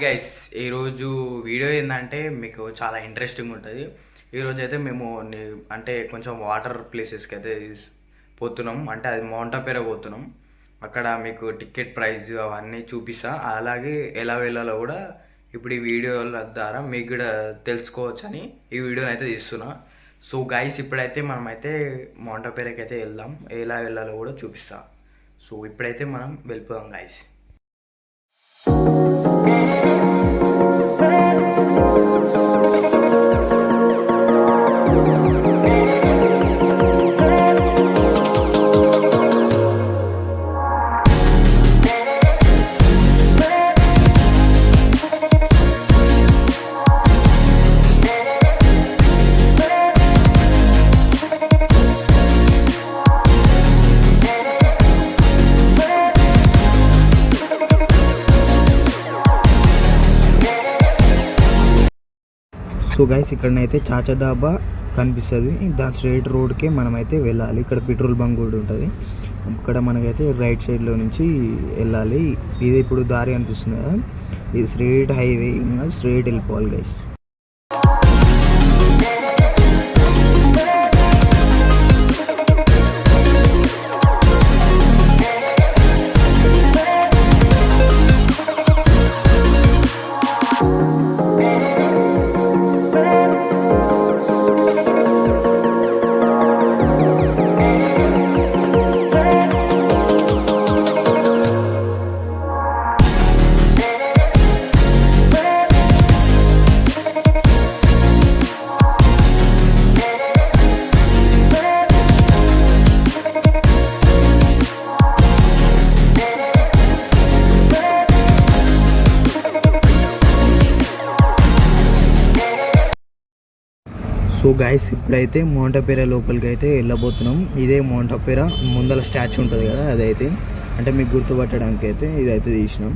Guys, ఈరోజు video ఏంటంటే మీకు చాలా ఇంట్రెస్టింగ్ ఉంటుంది. ఈరోజు అయితే మేము అంటే కొంచెం వాటర్ ప్లేసెస్కి అయితే పోతున్నాం. అంటే అది మౌంట్ అపేరా పోతున్నాం. అక్కడ మీకు టికెట్ ప్రైస్ అవన్నీ చూపిస్తా. అలాగే ఎలా వెళ్ళాలో కూడా ఇప్పుడు ఈ వీడియోల ద్వారా మీకు కూడా తెలుసుకోవచ్చని ఈ వీడియోని అయితే తీస్తున్నా. సో గైస్, ఇప్పుడైతే మనమైతే మౌంట్ అపేరాకి అయితే వెళ్దాం. ఎలా వెళ్ళాలో కూడా చూపిస్తా. సో ఇప్పుడైతే మనం వెళ్ళిపోదాం గైస్. సో గైస్, ఇక్కడనైతే చాచా దాబా కనిపిస్తుంది. దాని స్ట్రైట్ రోడ్కే మనమైతే వెళ్ళాలి. ఇక్కడ పెట్రోల్ బంక్ కూడా ఉంటుంది. ఇక్కడ మనకైతే రైట్ సైడ్లో నుంచి వెళ్ళాలి. ఇది ఇప్పుడు దారి అనిపిస్తుంది కదా, ఇది స్ట్రైట్ హైవే, ఇంకా స్ట్రైట్ వెళ్ళిపోవాలి గైస్. సో గైస్, ఇప్పుడైతే మౌంట్ అపేరా లోపలికి అయితే వెళ్ళబోతున్నాం. ఇదే మౌంట్ అపేరా ముందల స్టాచ్యూ ఉంటుంది కదా, అదైతే అంటే మీకు గుర్తుపట్టడానికి అయితే ఇదైతే తీసినాం.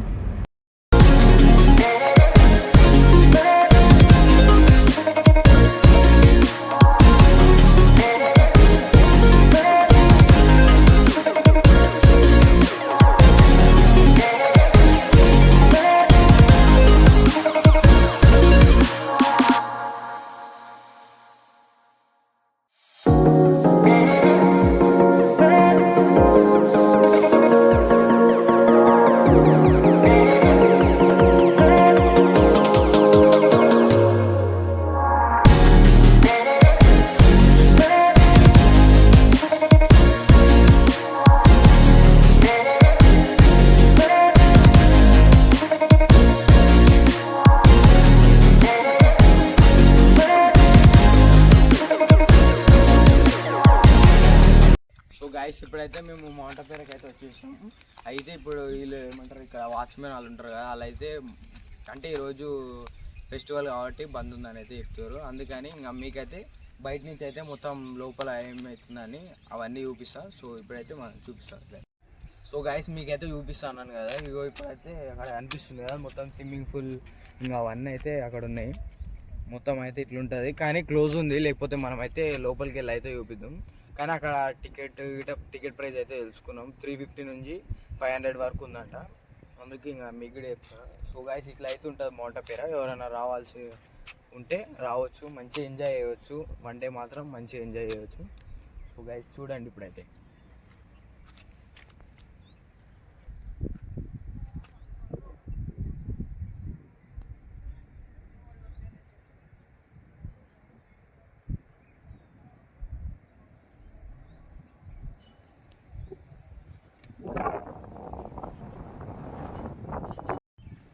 గైస్, ఇప్పుడైతే మేము మౌంట్ అపేరాకి అయితే వచ్చేసాం. అయితే ఇప్పుడు వీళ్ళు ఏమంటారు, ఇక్కడ వాచ్మెన్ వాళ్ళు ఉంటారు కదా, వాళ్ళు అయితే అంటే ఈరోజు ఫెస్టివల్ కాబట్టి బంద్ ఉందని అయితే చెప్తారు. అందుకని ఇంకా మీకైతే బయట నుంచి అయితే మొత్తం లోపల ఏమవుతుందని అవన్నీ చూపిస్తా. సో ఇప్పుడైతే మనం చూపిస్తాం. సో గైస్, మీకైతే చూపిస్తాను కదా, ఇగో ఇప్పుడైతే అక్కడ అనిపిస్తుంది కదా మొత్తం స్విమ్మింగ్ పూల్, ఇంకా అవన్నీ అయితే అక్కడ ఉన్నాయి. మొత్తం అయితే ఇట్లుంటుంది, కానీ క్లోజ్ ఉంది. లేకపోతే మనం అయితే లోపలికి వెళ్ళి అయితే చూపిద్దాం. కానీ అక్కడ టికెట్ ప్రైస్ అయితే తెలుసుకున్నాం. 350 నుంచి 500 వరకు ఉందంట. అందుకే ఇంకా మీకు కూడా చెప్తాను. సో గైస్, ఇట్లా అయితే ఉంటుంది మౌంట్ అపేరా. ఎవరైనా రావాల్సి ఉంటే రావచ్చు, మంచిగా ఎంజాయ్ చేయవచ్చు. వన్ డే మాత్రం మంచిగా ఎంజాయ్ చేయవచ్చు. సో గైస్, చూడండి ఇప్పుడైతే.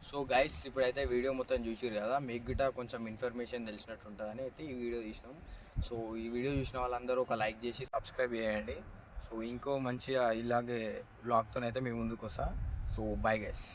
సో గైస్, ఇప్పుడైతే వీడియో మొత్తం చూసిరు కదా, మీకు గిట్ట కొంచెం ఇన్ఫర్మేషన్ తెలిసినట్టు ఉంటుందని అయితే ఈ వీడియో తీసినాం. సో ఈ వీడియో చూసిన వాళ్ళందరూ ఒక లైక్ చేసి సబ్స్క్రైబ్ చేయండి. సో ఇంకో మంచిగా ఇలాగే బ్లాగ్తోనైతే మీ ముందుకు వస్తా. So bye guys.